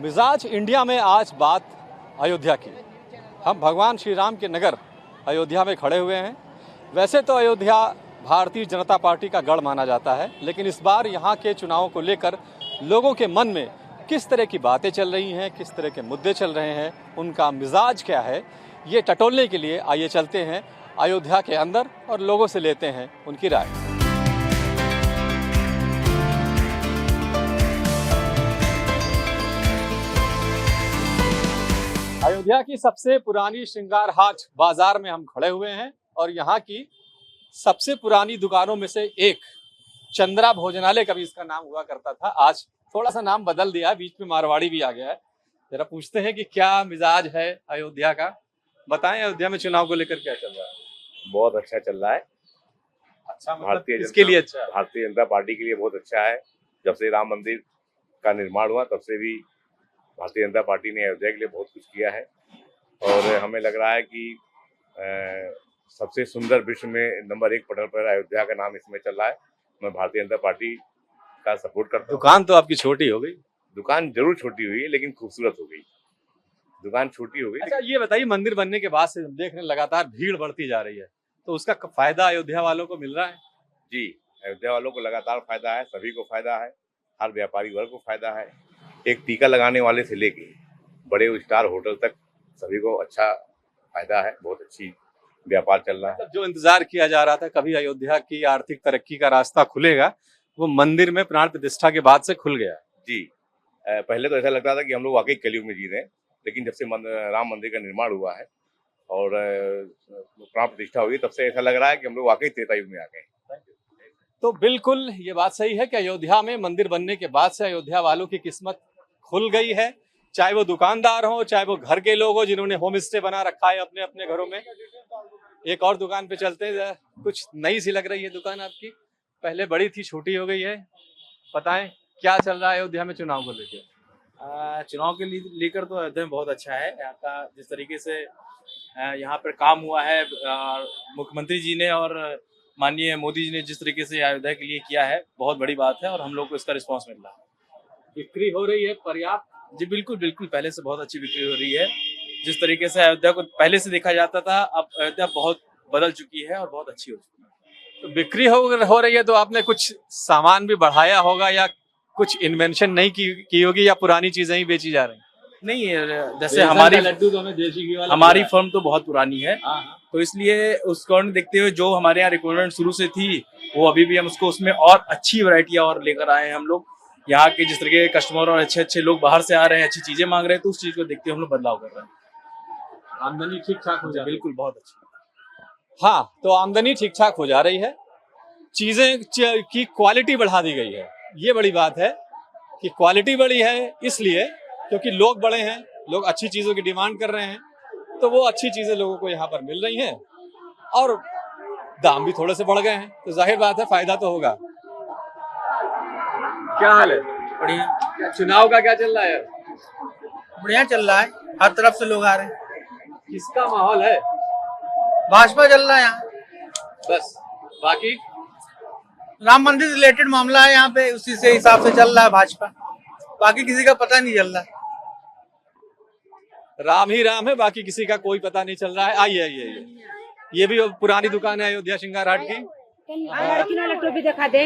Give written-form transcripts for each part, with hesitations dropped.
मिजाज इंडिया में आज बात अयोध्या की। हम भगवान श्री राम के नगर अयोध्या में खड़े हुए हैं। वैसे तो अयोध्या भारतीय जनता पार्टी का गढ़ माना जाता है, लेकिन इस बार यहाँ के चुनावों को लेकर लोगों के मन में किस तरह की बातें चल रही हैं, किस तरह के मुद्दे चल रहे हैं, उनका मिजाज क्या है, ये टटोलने के लिए आइए चलते हैं अयोध्या के अंदर और लोगों से लेते हैं उनकी राय। अयोध्या की सबसे पुरानी श्रृंगार हाट बाजार में हम खड़े हुए हैं और यहाँ की सबसे पुरानी दुकानों में से एक चंद्रा भोजनालय, कभी इसका नाम हुआ करता था, आज थोड़ा सा नाम बदल दिया है, बीच में मारवाड़ी भी आ गया है। जरा पूछते हैं कि क्या मिजाज है अयोध्या का। बताएं, अयोध्या में चुनाव को लेकर क्या चल रहा है? बहुत अच्छा चल रहा है। अच्छा, मतलब इसके लिए अच्छा है? भारतीय जनता पार्टी के लिए बहुत अच्छा है। जब से राम मंदिर का निर्माण हुआ तब से भी भारतीय जनता पार्टी ने अयोध्या के लिए बहुत कुछ किया है और हमें लग रहा है कि सबसे सुंदर विश्व में नंबर 1 पटल पर अयोध्या का नाम इसमें चल रहा है। मैं भारतीय जनता पार्टी का सपोर्ट करता हूँ। दुकान तो आपकी छोटी हो गई। दुकान जरूर छोटी हुई है लेकिन खूबसूरत हो गई। दुकान छोटी हो गई। अच्छा, ये बताइए, मंदिर बनने के बाद से देख रहे हैं लगातार भीड़ बढ़ती जा रही है, तो उसका फायदा अयोध्या वालों को मिल रहा है? जी, अयोध्या वालों को लगातार फायदा है, सभी को फायदा है, हर व्यापारी वर्ग को फायदा है। एक टीका लगाने वाले से लेके बड़े स्टार होटल तक सभी को अच्छा फायदा है। बहुत अच्छी व्यापार चल रहा है। जो इंतजार किया जा रहा था कभी अयोध्या की आर्थिक तरक्की का रास्ता खुलेगा, वो मंदिर में प्राण प्रतिष्ठा के बाद से खुल गया। जी, पहले तो ऐसा लगता था कि हम लोग वाकई कलयुग में जी रहे हैं, लेकिन जब से राम मंदिर का निर्माण हुआ है और प्राण प्रतिष्ठा हुई, तब से ऐसा लग रहा है कि हम लोग वाकई त्रेता युग में आ गए। तो बिल्कुल ये बात सही है कि अयोध्या में मंदिर बनने के बाद से अयोध्या वालों की किस्मत खुल गई है। चाहे वो दुकानदार हो, चाहे वो घर के लोग हो जिन्होंने होम स्टे बना रखा है अपने अपने घरों में। एक और दुकान पे चलते हैं, कुछ नई सी लग रही है दुकान आपकी, पहले बड़ी थी छोटी हो गई है। बताएं क्या चल रहा है अयोध्या में चुनाव को लेकर? चुनाव के लेकर तो अयोध्या में बहुत अच्छा है। यहाँ का जिस तरीके से यहाँ पर काम हुआ है, मुख्यमंत्री जी ने और माननीय मोदी जी ने जिस तरीके से अयोध्या के लिए किया है, बहुत बड़ी बात है और हम लोग को इसका रिस्पांस मिल रहा है। बिक्री हो रही है पर्याप्त? जी बिल्कुल बिल्कुल, पहले से बहुत अच्छी बिक्री हो रही है। जिस तरीके से अयोध्या को पहले से देखा जाता था, अब अयोध्या बहुत बदल चुकी है और बहुत अच्छी हो चुकी है। तो बिक्री हो रही है तो आपने कुछ सामान भी बढ़ाया होगा या कुछ इन्वेंशन नहीं की होगी, या पुरानी चीजें ही बेची जा रही हैं? नहीं, जैसे हमारी लड्डू तो हमें देसी घी वाला हमारी फर्म तो बहुत पुरानी है, हाँ। तो इसलिए उसको देखते हुए जो हमारे यहाँ रिक्वायरमेंट शुरू से थी वो अभी भी हम उसको उसमें और अच्छी वैरायटियां और लेकर आए हैं। हम लोग यहाँ के जिस तरीके के कस्टमर और अच्छे अच्छे लोग बाहर से आ रहे हैं, अच्छी चीजें मांग रहे हैं, तो उस चीज को देखते हुए हम लोग बदलाव कर रहे हैं। आमदनी ठीक ठाक हो जाए? बिल्कुल, बहुत अच्छी। हाँ, तो आमदनी ठीक ठाक हो जा रही है, चीजें की क्वालिटी बढ़ा दी गई है। ये बड़ी बात है कि क्वालिटी बढ़ी है, इसलिए क्योंकि लोग बड़े हैं, लोग अच्छी चीजों की डिमांड कर रहे हैं, तो वो अच्छी चीजें लोगों को यहाँ पर मिल रही हैं और दाम भी थोड़े से बढ़ गए हैं, तो जाहिर बात है फायदा तो होगा। क्या हाल है? बढ़िया। क्या चुनाव का क्या चल रहा है? बढ़िया चल रहा है, हर तरफ से लोग आ रहे हैं। किसका माहौल है? भाजपा चल रहा है यहाँ। बस, बाकी राम मंदिर से रिलेटेड मामला है यहाँ पे, उसी से हिसाब से चल रहा है भाजपा, बाकी किसी का पता नहीं चल रहा है। राम ही राम है, बाकी किसी का कोई पता नहीं चल रहा है। आइए आइए आइए, ये भी पुरानी दुकान है अयोध्या श्रृंगार हाट की। लड़की वाला टोपी दिखा दे,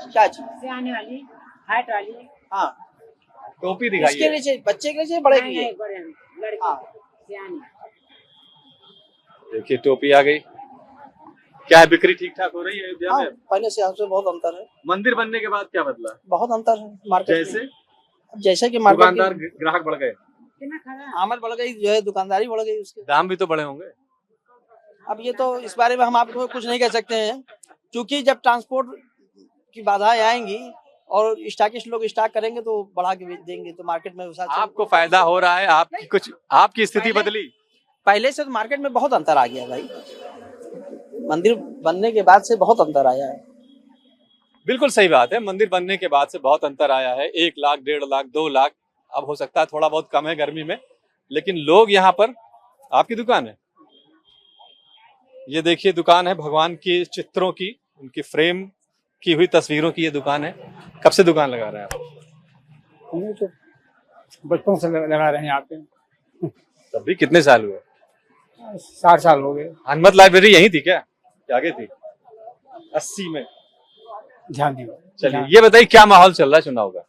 क्या चीज? सियाने वाली, हाइट वाली। हाँ, टोपी इसके दिखाइए। लिए चाहिए, बच्चे के लिए चाहिए, बड़े के नहीं, लिए? नहीं, बड़े लड़की, हाँ। सियानी। देखिए टोपी आ गई। क्या है, बिक्री ठीक ठाक हो रही है अयोध्या हाँ, में? पहले से यहाँ से बहुत अंतर है। मंदिर बनने के बाद क्या बदला? बहुत अंतर है मार्केट जैसे में। जैसे कि मार्केट दुकानदार ग्राहक बढ़ गए, कितना खरा? आमद बढ़ गई, जो है दुकानदारी बढ़ गई उसके। दाम भी तो बढ़े होंगे। अब ये तो इस बारे में हम आपको कुछ नहीं कह सकते हैं, क्योंकि जब ट्रांसपोर्ट की बाधाएं आएंगी और स्टॉकिस्ट लोग स्टॉक करेंगे तो बढ़ा के बेच देंगे, तो मार्केट में आपको फायदा हो रहा है, आपकी कुछ आपकी स्थिति बदली? पहले से तो मार्केट में बहुत अंतर आ गया भाई, मंदिर बनने के बाद से बहुत अंतर आया है। बिल्कुल सही बात है, मंदिर बनने के बाद से बहुत अंतर आया है। 1 लाख, 1.5 लाख, 2 लाख, अब हो सकता है थोड़ा बहुत कम है गर्मी में, लेकिन लोग यहाँ पर। आपकी दुकान है, ये देखिए दुकान है भगवान की चित्रों की, उनकी फ्रेम की हुई तस्वीरों की ये दुकान है। कब से दुकान लगा रहे हैं आप? बचपन से लगा रहे हैं यहाँ पे। तब भी कितने साल हुए? 60 साल हो गए। हनुमत लाइब्रेरी यही थी क्या, आगे थी 80 में? ध्यान नहीं। चलिए ये बताइए क्या माहौल चल रहा है चुनाव का?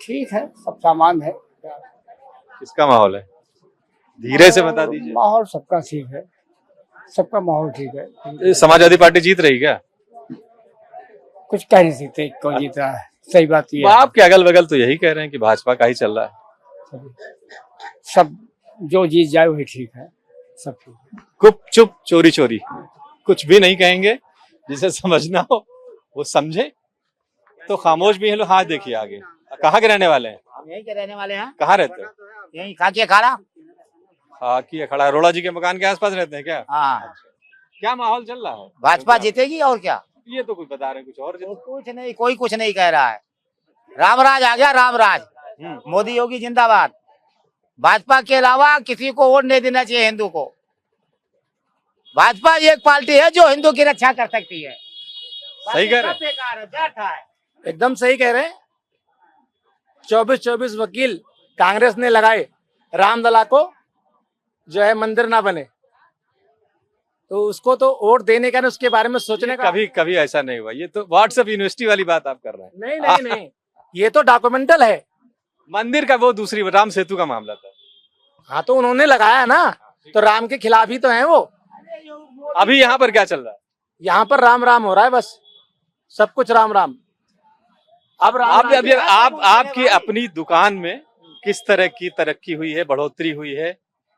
ठीक है, सब सामान है। किसका माहौल है, धीरे से बता दीजिए। माहौल सबका ठीक है, सबका माहौल ठीक है। ये समाजवादी पार्टी जीत रही क्या? कुछ कह नहीं सकते कौन जीत रहा है, सही बात ये है। आपके अगल बगल तो यही कह रहे हैं कि भाजपा का ही चल रहा है। सब जो जीत जाए वही ठीक है, सब ठीक है। गुप चुप चोरी चोरी कुछ भी नहीं कहेंगे, जिसे समझना हो वो समझे, तो खामोश भी है लोग। हाँ देखिए आगे, कहाँ के रहने वाले हैं? हम यहीं के रहने वाले हैं। कहाँ रहते हो? यहीं खाकी अखाड़ा। की अखाड़ा अरोड़ा जी के मकान के आसपास रहते हैं क्या? हाँ, क्या माहौल चल रहा है? भाजपा जीतेगी और क्या। ये तो कुछ बता रहे हैं, कुछ और कुछ नहीं, कोई कुछ नहीं कह रहा है। रामराज आ गया, रामराज। मोदी योगी जिंदाबाद। भाजपा के अलावा किसी को वोट नहीं देना चाहिए हिंदू को। भाजपा एक पार्टी है जो हिंदू की रक्षा कर सकती है। सही कह रहे हैं। बेकार है, व्यर्थ है। एकदम सही कह रहे हैं। 24 वकील कांग्रेस ने लगाए रामलला को जो है मंदिर ना बने, तो उसको तो वोट देने का ना, उसके बारे में सोचने का। कभी कभी ऐसा नहीं हुआ। ये तो व्हाट्सएप यूनिवर्सिटी वाली बात आप कर रहे हैं। नहीं नहीं नहीं, ये तो डॉक्यूमेंटल है। मंदिर का वो दूसरी राम सेतु का मामला था। हाँ तो उन्होंने लगाया ना, तो राम के खिलाफ ही तो है वो। अभी यहाँ पर क्या चल रहा है? यहाँ पर राम राम हो रहा है, बस सब कुछ राम राम। अब राम अभी आपकी अपनी दुकान में किस तरह की तरक्की हुई है, बढ़ोतरी हुई है,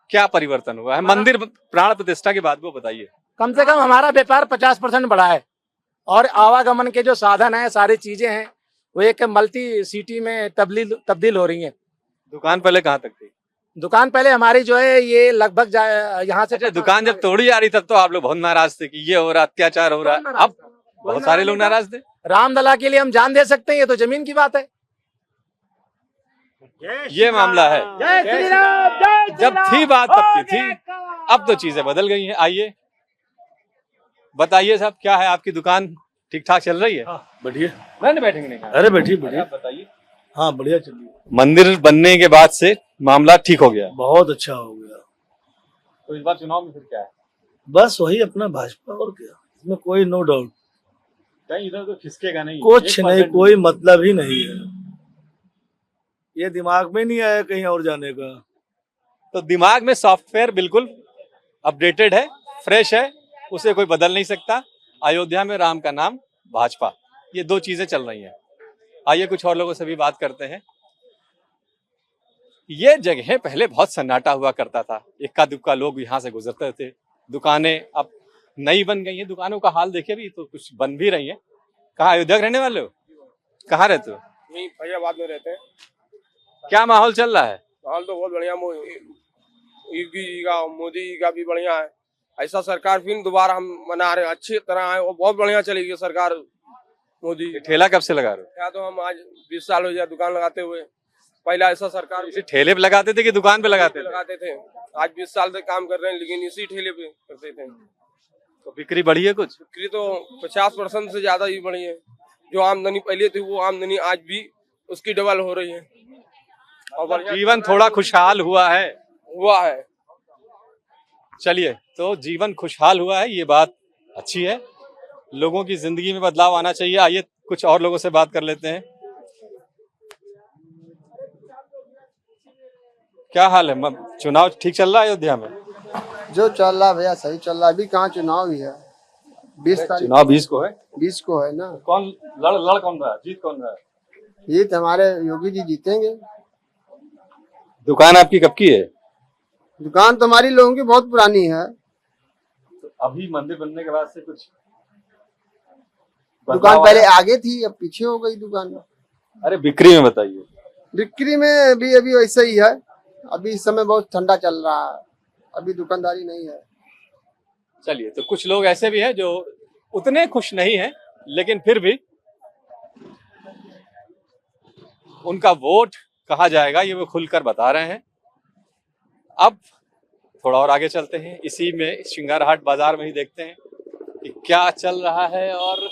क्या परिवर्तन हुआ है मंदिर प्राण प्रतिष्ठा के बाद, वो बताइए। कम से कम हमारा व्यापार 50% बढ़ा है, और आवागमन के जो साधन है, सारी चीजें हैं, वो एक मल्टी सिटी में तब्दील हो रही हैं। दुकान पहले कहाँ तक थी? दुकान पहले हमारी जो है ये लगभग यहाँ से। अच्छा, दुकान जब तोड़ी जा रही तब तो आप लोग बहुत नाराज थे कि ये हो रहा, अत्याचार हो रहा है। अब बहुत सारे लोग नाराज थे। रामलला के लिए हम जान दे सकते हैं, ये तो जमीन की बात है। ये मामला है। जब थी बात तब की थी, अब तो चीजें बदल गई हैं। आइए बताइए साहब, क्या है आपकी दुकान ठीक ठाक चल रही है? बढ़िया। नहीं बैठेंगे नहीं? अरे बैठिए बढ़िया। बताइए। हाँ बढ़िया चल रही है। मंदिर बनने के बाद से मामला ठीक हो गया, बहुत अच्छा हो गया। तो इस बार चुनाव में फिर क्या है? बस वही अपना भाजपा, और क्या, इसमें कोई नो डाउट। कहीं इधर तो खिसकेगा नहीं, कुछ नहीं, कोई मतलब ही नहीं है। ये दिमाग में नहीं आया कहीं और जाने का। तो दिमाग में सॉफ्टवेयर बिल्कुल अपडेटेड है, फ्रेश है, उसे कोई बदल नहीं सकता। अयोध्या में राम का नाम, भाजपा, ये दो चीजें चल रही हैं। आइए कुछ और लोगों से भी बात करते हैं। ये जगह पहले बहुत सन्नाटा हुआ करता था, इक्का दुक्का लोग यहाँ से गुजरते थे। दुकानें अब नई बन गई हैं, दुकानों का हाल देखिए, भी तो कुछ बन भी रही हैं। कहाँ, अयोध्या के रहने वाले हो? कहाँ रहते हो? यहीं फैजाबाद में रहते हैं। क्या माहौल चल रहा है? माहौल तो बहुत बढ़िया। योगी जी का, मोदी जी का भी बढ़िया है। ऐसा सरकार फिर दोबारा हम बना रहे हैं, अच्छी तरह है, और बहुत बढ़िया चलेगी सरकार मोदी। ठेला कब से लगा रहे हो? क्या तो हम आज 20 साल हो गया दुकान लगाते हुए। पहला ऐसा सरकार इसी ठेले पे लगाते थे कि दुकान पे लगाते थे? आज 20 साल से काम कर रहे हैं, लेकिन इसी ठेले पे करते थे। तो बिक्री बढ़ी है कुछ? बिक्री तो 50% से ज्यादा ही बढ़ी है। जो आमदनी पहले थी वो आमदनी आज भी उसकी डबल हो रही है, और जीवन थोड़ा खुशहाल हुआ है। चलिए, तो जीवन खुशहाल हुआ है, ये बात अच्छी है। लोगों की जिंदगी में बदलाव आना चाहिए। आइए कुछ और लोगों से बात कर लेते हैं। क्या हाल है? चुनाव ठीक चल रहा है अयोध्या में? जो चल रहा है भैया सही चल रहा है। अभी कहाँ चुनाव ही है? 20 तारीख। चुनाव 20 को है। 20 को है ना। कौन लड़ कौन रहा है? जीत कौन रहा है? जीत हमारे योगी जी जीतेंगे। दुकान आपकी कब की है? दुकान तो हमारी लोगों की बहुत पुरानी है। तो अभी मंदिर बनने के बाद से कुछ दुकान पहले आगे थी, अब पीछे हो गई दुकान। अरे बिक्री में बताइए। बिक्री में भी अभी वैसा ही है। अभी इस समय बहुत ठंडा चल रहा है, अभी दुकानदारी नहीं है। चलिए, तो कुछ लोग ऐसे भी हैं जो उतने खुश नहीं हैं, लेकिन फिर भी उनका वोट कहाँ जाएगा ये वो खुलकर बता रहे हैं। अब थोड़ा और आगे चलते हैं, इसी में श्रृंगारहाट बाजार में ही देखते हैं कि क्या चल रहा है और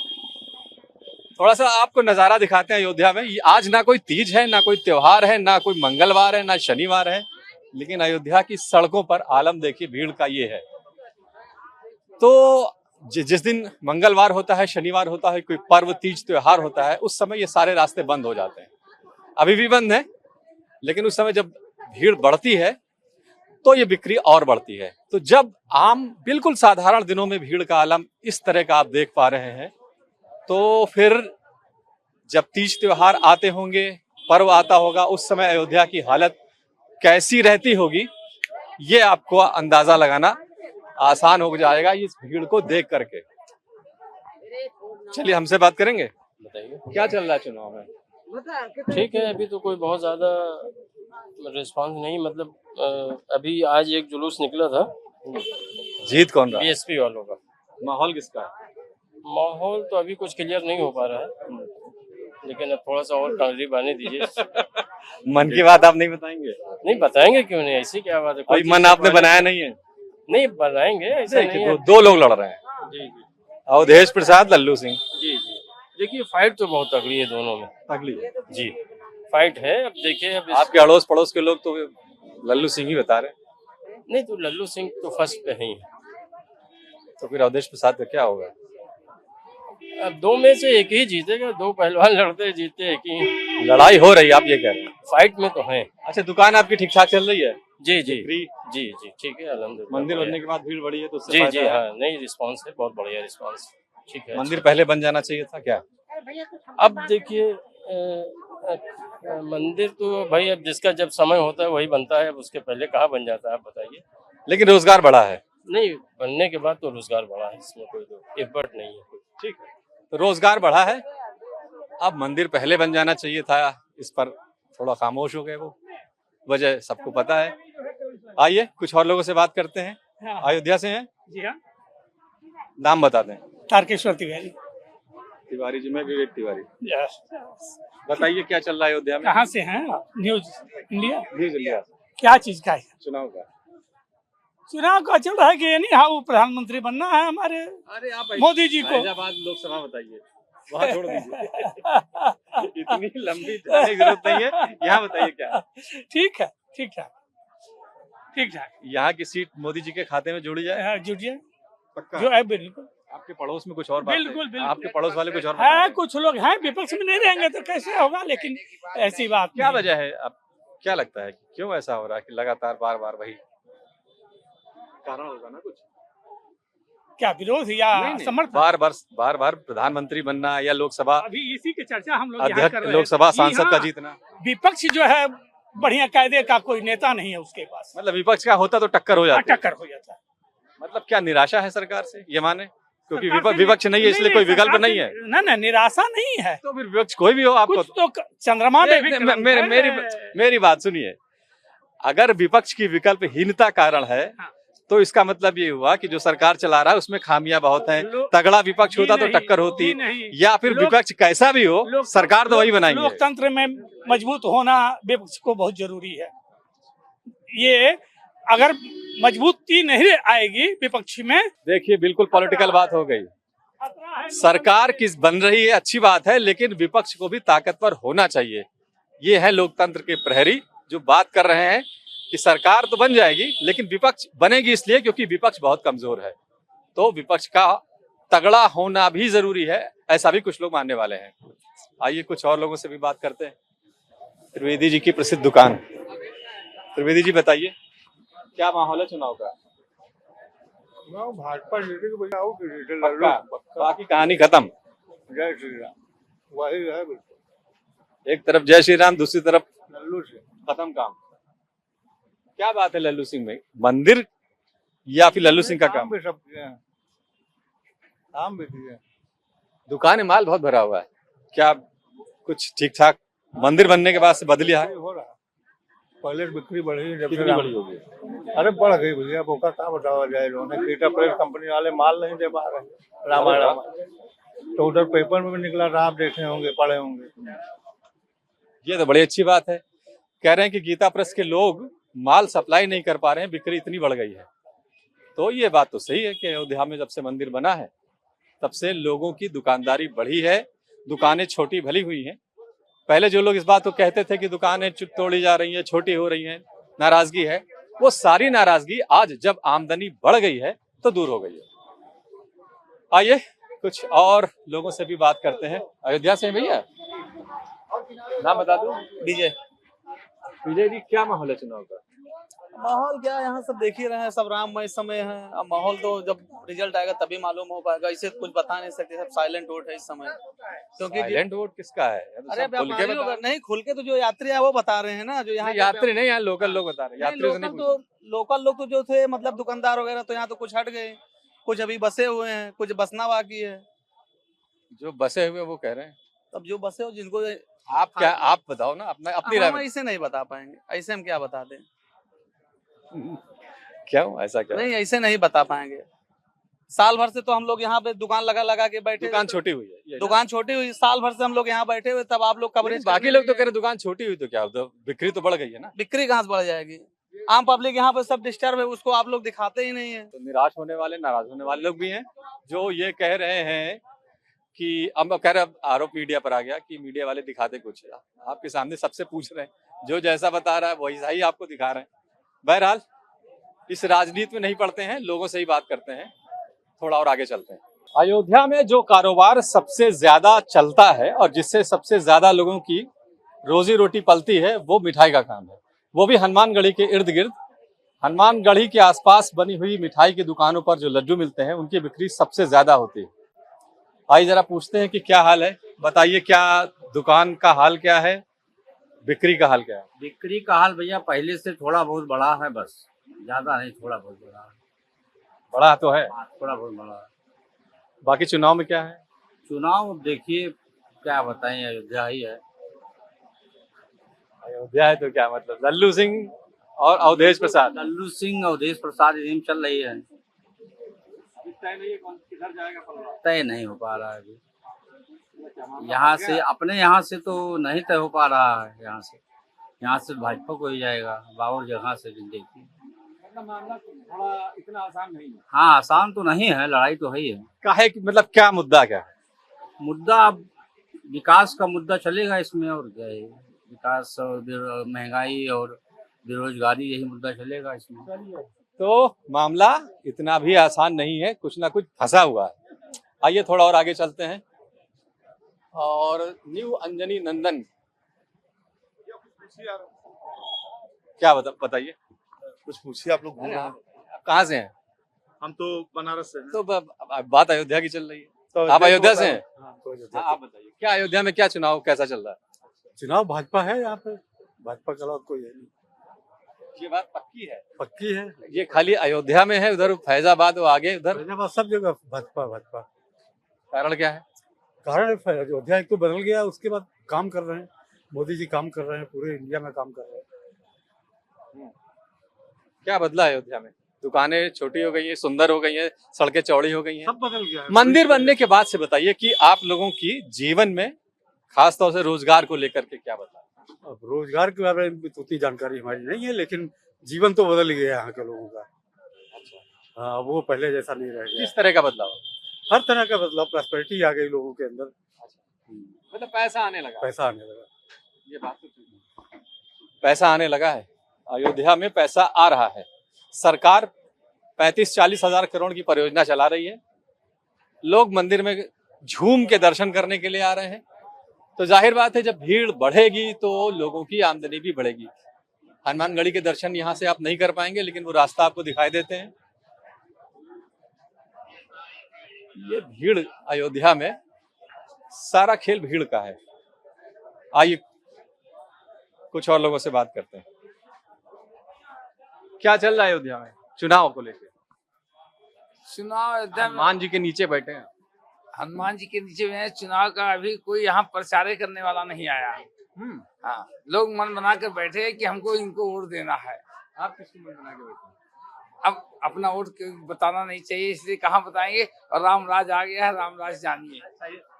थोड़ा सा आपको नजारा दिखाते हैं अयोध्या में। आज ना कोई तीज है, ना कोई त्योहार है, ना कोई मंगलवार है, ना शनिवार है, लेकिन अयोध्या की सड़कों पर आलम देखिए भीड़ का ये है। तो जिस दिन मंगलवार होता है, शनिवार होता है, कोई पर्व तीज त्योहार होता है, उस समय ये सारे रास्ते बंद हो जाते हैं। अभी भी बंद है, लेकिन उस समय जब भीड़ बढ़ती है तो ये बिक्री और बढ़ती है। तो जब आम बिल्कुल साधारण दिनों में भीड़ का आलम इस तरह का आप देख पा रहे हैं, तो फिर जब तीज त्योहार आते होंगे, पर्व आता होगा, उस समय अयोध्या की हालत कैसी रहती होगी, ये आपको अंदाजा लगाना आसान हो जाएगा इस भीड़ को देख करके। चलिए हमसे बात करेंगे, बताइए क्या चल रहा है चुनाव में? ठीक है, अभी तो कोई बहुत ज्यादा रिस्पांस नहीं, मतलब अभी आज एक जुलूस निकला था। जीत कौन रहा? बीएसपी वालों का। माहौल किसका है? माहौल तो अभी कुछ क्लियर नहीं हो पा रहा है, लेकिन अब थोड़ा सा और तकरीब आने दीजिए। मन की बात आप नहीं बताएंगे? नहीं बताएंगे, क्यों नहीं, ऐसी क्या बात है। कोई मन आपने बनाया नहीं है? नहीं बनाएंगे, ऐसा नहीं है। दो लोग लड़ रहे हैं। जी जी। अवधेश प्रसाद, लल्लू सिंह। जी जी। देखिए फाइट तो बहुत तगड़ी है दोनों में। तगड़ी है जी, फाइट है। अब देखिए, अब आपके अड़ोस पड़ोस के लोग तो लल्लू सिंह ही बता रहे। नहीं तो लल्लू सिंह तो फर्स्ट पे ही है। तो फिर अवधेश प्रसाद का क्या होगा? अब दो में से एक ही जीतेगा, दो पहलवान लड़ते जीते एक ही। लड़ाई हो रही है, आप ये कह रहे हैं? फाइट में तो है। अच्छा, दुकान आपकी ठीक ठाक चल रही है? जी जी जी जी, ठीक है अल्हम्दुलिल्लाह। मंदिर बनने के बाद भीड़ बढ़ी है तो उससे जी फायदा जी है? हाँ, नहीं रिस्पांस है, बहुत बढ़िया रिस्पांस। ठीक है। मंदिर पहले बन जाना चाहिए था क्या? अब देखिए मंदिर तो भाई अब जिसका जब समय होता है वही बनता है, अब उसके पहले कहाँ बन जाता है, आप बताइए। लेकिन रोजगार बढ़ा है? नहीं, बनने के बाद तो रोजगार बढ़ा है, इसमें कोई तो एफर्ट नहीं है। ठीक है, तो रोजगार बढ़ा है। अब मंदिर पहले बन जाना चाहिए था, इस पर थोड़ा खामोश हो गए वो, वजह सबको पता है। आइए कुछ और लोगों से बात करते हैं। अयोध्या से हैं? जी हाँ। नाम बता दें। तारकेश्वर तिवारी। तिवारी जी, मैं विवेक तिवारी। यस। बताइए क्या चल रहा है अयोध्या में? कहाँ से हैं? News India. News India. क्या चीज का है? चुनाव का। चुनाव का चल रहा है कि नहीं, हाँ वो प्रधानमंत्री बनना है हमारे अरे आप मोदी जी को। फैजाबाद लोकसभा बताइए, वहाँ छोड़ दीजिए। इतनी लंबी जाने की जरूरत नहीं है, यहाँ बताइए क्या। ठीक है, ठीक है, ठीक ठाक। यहाँ की सीट मोदी जी के खाते में जोड़ी जाए? जुट जाए, पक्का? जो है बिल्कुल। आपके पड़ोस में कुछ और बात है? बिल्कुल बिल्कुल। आपके पड़ोस वाले कुछ और है, कुछ लोग हैं विपक्ष में नहीं रहेंगे तो कैसे होगा, लेकिन ऐसी बात क्या नहीं। वजह है? अब क्या लगता है क्यों ऐसा हो रहा है कि लगातार बार बार वही कारण होगा ना कुछ? क्या विरोध या समर्थन? बार बार प्रधानमंत्री बनना या लोकसभा अभी इसी की चर्चा हम लोग यहाँ कर अध्यक्ष, रहे हैं। लोकसभा जी सांसद का हाँ, जीतना। विपक्ष जो है बढ़िया कायदे का कोई नेता नहीं है उसके पास। मतलब विपक्ष का होता तो टक्कर हो जाती। टक्कर हो जाता है। मतलब क्या निराशा है सरकार से, ये माने? क्योंकि विपक्ष नहीं है इसलिए कोई विकल्प नहीं है। ना निराशा नहीं है। तो फिर विपक्ष कोई भी हो, आपको तो चंद्रमा में भी मेरी बात सुनिए। अगर विपक्ष की विकल्पहीनता कारण है तो इसका मतलब ये हुआ कि जो सरकार चला रहा है उसमें खामियां बहुत हैं। तगड़ा विपक्ष होता तो टक्कर होती, या फिर विपक्ष कैसा भी हो सरकार तो वही बनाएंगे। लोकतंत्र में मजबूत होना विपक्ष को बहुत जरूरी है। ये अगर मजबूती नहीं आएगी विपक्ष में, देखिए बिल्कुल पॉलिटिकल बात हो गई। सरकार किस बन रही है अच्छी बात है, लेकिन विपक्ष को भी ताकतवर होना चाहिए। ये है लोकतंत्र के प्रहरी जो बात कर रहे हैं कि सरकार तो बन जाएगी लेकिन विपक्ष बनेगी इसलिए क्योंकि विपक्ष बहुत कमजोर है। तो विपक्ष का तगड़ा होना भी जरूरी है, ऐसा भी कुछ लोग मानने वाले हैं। आइए कुछ और लोगों से भी बात करते हैं। त्रिवेदी जी की प्रसिद्ध दुकान। त्रिवेदी जी बताइए क्या माहौल है चुनाव का? भाजपा बाकी कहानी खत्म। जय श्री राम, वही है बिल्कुल। एक तरफ जय श्री राम, दूसरी तरफ लल्लू सिंह। खत्म काम। क्या बात है लल्लू सिंह में? मंदिर या फिर लल्लू सिंह का काम? भी सब किए हैं, काम भी किए। दुकान में माल बहुत भरा हुआ है, क्या कुछ ठीक ठाक मंदिर बनने के बाद से बदलिया है? हो रहा, पहले बिक्री बढ़ी, जब कितनी बड़ी होगी? अरे बढ़ गई भैया, बोका क्या बतावा जाए। कीटा प्रेस कंपनी वाले माल नहीं दे पा रहे। रामायण तो उधर पेपर में भी निकला रहा, आप देखे होंगे, पढ़े होंगे। ये तो बड़ी अच्छी बात है। कह रहे हैं कि गीता प्रेस के लोग माल सप्लाई नहीं कर पा रहे हैं, बिक्री इतनी बढ़ गई है। तो ये बात तो सही है कि अयोध्या में जब से मंदिर बना है तब से लोगों की दुकानदारी बढ़ी है, दुकानें छोटी भली हुई हैं। पहले जो लोग इस बात को कहते थे कि दुकानें तोड़ी जा रही हैं, छोटी हो रही हैं, नाराजगी है, वो सारी नाराजगी आज जब आमदनी बढ़ गई है तो दूर हो गई है। आइए कुछ और लोगों से भी बात करते हैं। अयोध्या से हैं भैया, नाम बता दूं? विजय। विजय जी, क्या माहौल है चुनाव का? माहौल क्या है, यहाँ सब देख ही रहे हैं, सब राममय समय है। अब माहौल तो जब रिजल्ट आएगा तभी मालूम हो पाएगा, इसे कुछ बता नहीं सकते, सब साइलेंट वोट है इस समय। क्योंकि साइलेंट वोट किसका है? अरे नहीं, खुल के तो जो यात्री है वो बता रहे हैं ना, जो यहाँ यात्री नहीं, यहाँ लोकल लोग बता रहे हैं। यात्री लोकल लोग तो जो थे मतलब दुकानदार वगैरह तो यहाँ तो कुछ हट गए, कुछ अभी बसे हुए हैं, कुछ बसना बाकी है। जो बसे हुए वो कह रहे हैं। अब जो बसे हो जिनको आप बताओ ना अपनी राय। हम ऐसे नहीं बता पाएंगे, ऐसे हम क्या बता दें? क्यों, ऐसा क्या? नहीं, ऐसे नहीं बता पाएंगे। साल भर से तो हम लोग यहाँ पे दुकान लगा के बैठे। दुकान छोटी हुई है, दुकान छोटी हुई, साल भर से हम लोग यहाँ बैठे हुए, तब आप लोग कवरेज। बाकी लोग तो कह रहे दुकान छोटी हुई तो क्या, बिक्री तो बढ़ गई है ना। बिक्री कहाँ से बढ़ जाएगी? आम पब्लिक यहाँ पे सब डिस्टर्ब है, उसको आप लोग दिखाते ही नहीं है। तो निराश होने वाले, नाराज होने वाले लोग भी हैं जो ये कह रहे हैं कि अब कह रहे आरोप मीडिया पर आ गया कि मीडिया वाले दिखाते कुछ है। आपके सामने सबसे पूछ रहे हैं, जो जैसा बता रहा है वैसा ही आपको दिखा रहे हैं। बहरहाल इस राजनीति में नहीं पड़ते हैं, लोगों से ही बात करते हैं। थोड़ा और आगे चलते हैं। अयोध्या में जो कारोबार सबसे ज्यादा चलता है और जिससे सबसे ज्यादा लोगों की रोजी रोटी पलती है वो मिठाई का काम है, वो भी हनुमानगढ़ी के इर्द गिर्द। हनुमानगढ़ी के आसपास बनी हुई मिठाई की दुकानों पर जो लड्डू मिलते हैं उनकी बिक्री सबसे ज्यादा होती है। आइए जरा पूछते हैं कि क्या हाल है, बताइए क्या दुकान का हाल क्या है, बिक्री का हाल क्या है? बिक्री का हाल भैया पहले से थोड़ा बहुत बड़ा है, बस ज्यादा नहीं, थोड़ा बहुत बड़ा है। बड़ा तो है, थोड़ा बहुत बड़ा है। बाकी चुनाव में क्या है? चुनाव देखिए क्या बताएं, अयोध्या ही है। अयोध्या है तो क्या मतलब, लल्लू सिंह और अवधेश प्रसाद। लल्लू सिंह अवधेश प्रसाद टीम चल रही है, तय नहीं है कौन किधर जाएगा पलड़ा, तय नहीं हो पा रहा है अभी। यहाँ से अपने यहाँ से तो नहीं तय हो पा रहा है, यहाँ से भाजपा को ही जाएगा, बावर जगह से देखिए। मामला थोड़ा इतना आसान नहीं है। हाँ, आसान तो नहीं है, लड़ाई तो है ही है। काहे मतलब क्या मुद्दा क्या है? मुद्दा विकास का मुद्दा चलेगा इसमें, और क्या है, विकास और महंगाई और बेरोजगारी, यही मुद्दा चलेगा इसमें। तो मामला इतना भी आसान नहीं है, कुछ ना कुछ फंसा हुआ है। आइए थोड़ा और आगे चलते हैं। और न्यू अंजनी नंदन, क्या बताइए, कुछ पूछिए। आप लोग कहाँ से हैं? हम तो बनारस से हैं। तो बात अयोध्या की चल रही है, तो आप अयोध्या से हैं? हाँ, आप बताइए क्या अयोध्या में क्या चुनाव कैसा चल रहा है? चुनाव भाजपा है यहाँ पे, भाजपा के अलावा कोई है नहीं। ये बात पक्की है? पक्की है। ये खाली अयोध्या में है, उधर फैजाबाद वो आगे उधर फैजाबाद सब जगह भाजपा। कारण क्या है? कारण अयोध्या एक तो बदल गया, उसके बाद काम कर रहे हैं मोदी जी, काम कर रहे हैं, पूरे इंडिया में काम कर रहे हैं। क्या बदला है अयोध्या में? दुकानें छोटी हो गई हैं, सुंदर हो गई हैं, सड़कें चौड़ी हो गई हैं, सब बदल गया है। मंदिर बनने के बाद से बताइए कि आप लोगों की जीवन में खास तौर से रोजगार को लेकर के क्या बदला? अब रोजगार के बारे में तो उतनी जानकारी हमारी नहीं है, लेकिन जीवन तो बदल गया यहाँ के लोगों का। हाँ, वो पहले जैसा नहीं रह गया। किस तरह का बदलाव? हर तरह का बदलाव, प्रॉस्पेरिटी आ गई लोगों के अंदर, मतलब पैसा आने लगा। पैसा आने लगा, ये बात तो ठीक है, पैसा आने लगा है। अयोध्या में पैसा आ रहा है। सरकार 35-40 हजार करोड़ की परियोजना चला रही है। लोग मंदिर में झूम के दर्शन करने के लिए आ रहे हैं। तो जाहिर बात है जब भीड़ बढ़ेगी तो लोगों की आमदनी भी बढ़ेगी। हनुमानगढ़ी के दर्शन यहाँ से आप नहीं कर पाएंगे, लेकिन वो रास्ता आपको दिखाई देते हैं। ये भीड़ अयोध्या में, सारा खेल भीड़ का है। आइए कुछ और लोगों से बात करते हैं। क्या चल रहा है अयोध्या में चुनाव को लेकर? चुनाव अयोध्या में हनुमान जी के नीचे बैठे हैं। हनुमान जी के नीचे में चुनाव का अभी कोई यहाँ प्रचार करने वाला नहीं आया। हाँ, लोग मन बना कर बैठे हैं कि हमको इनको वोट देना है। आप किसको मन बना के बैठे? अब अपना वोट बताना नहीं चाहिए, इसलिए कहाँ बताएंगे। और रामराज आ गया है, रामराज जानिए।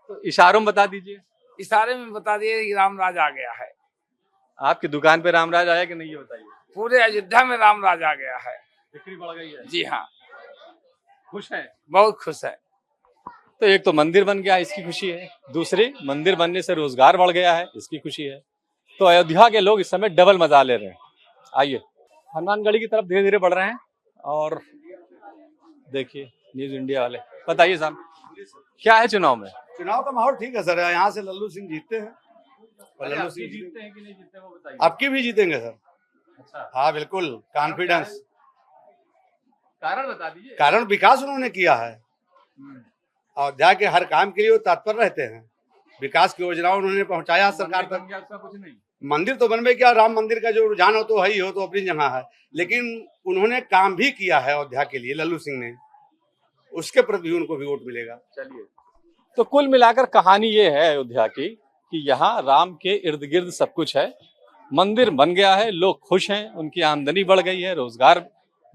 तो इशारों में बता दीजिए। इशारे में बता दिए कि रामराज आ गया है। आपकी दुकान पे रामराज आया कि नहीं, ये बताइए। पूरे अयोध्या में रामराज आ गया है, बिक्री बढ़ गई है। जी हाँ, खुश है, बहुत खुश है। तो एक तो मंदिर बन गया, इसकी खुशी है, दूसरी मंदिर बनने से रोजगार बढ़ गया है, इसकी खुशी है। तो अयोध्या के लोग इस समय डबल मजा ले रहे हैं। आइए हनुमानगढ़ी की तरफ धीरे धीरे बढ़ रहे हैं और देखिए न्यूज इंडिया वाले। बताइए साहब क्या है चुनाव में? चुनाव का माहौल ठीक है सर, यहाँ से लल्लू सिंह जीतते हैं और लल्लू सिंह जीतते हैं कि नहीं जीतते वो बताइए। आपकी भी जीतेंगे सर। अच्छा, हाँ बिल्कुल, कॉन्फिडेंस। कारण बता दीजिए। कारण विकास उन्होंने किया है, अयोध्या के हर काम के लिए वो तत्पर रहते हैं। विकास की योजनाओं उन्होंने पहुंचाया सरकार तक। कुछ नहीं, मंदिर तो बनवे किया, राम मंदिर का जो रुझान हो तो है ही हो, तो अपनी जगह है, लेकिन उन्होंने काम भी किया है अयोध्या के लिए लल्लू सिंह ने, उसके प्रति भी उनको भी वोट मिलेगा। चलिए, तो कुल मिलाकर कहानी ये है अयोध्या की कि यहाँ राम के इर्द गिर्द सब कुछ है, मंदिर बन गया है, लोग खुश हैं, उनकी आमदनी बढ़ गई है, रोजगार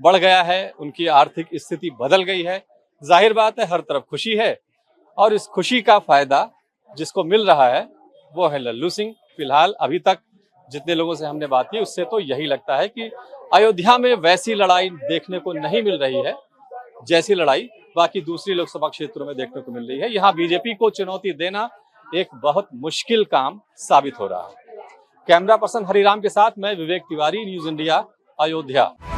बढ़ गया है, उनकी आर्थिक स्थिति बदल गई है। जाहिर बात है हर तरफ खुशी है और इस खुशी का फायदा जिसको मिल रहा है वो है लल्लू सिंह। फिलहाल अभी तक जितने लोगों से हमने बात की उससे तो यही लगता है कि अयोध्या में वैसी लड़ाई देखने को नहीं मिल रही है जैसी लड़ाई बाकी दूसरी लोकसभा क्षेत्रों में देखने को मिल रही है। यहाँ बीजेपी को चुनौती देना एक बहुत मुश्किल काम साबित हो रहा है। कैमरा पर्सन हरिराम के साथ मैं विवेक तिवारी, न्यूज इंडिया, अयोध्या।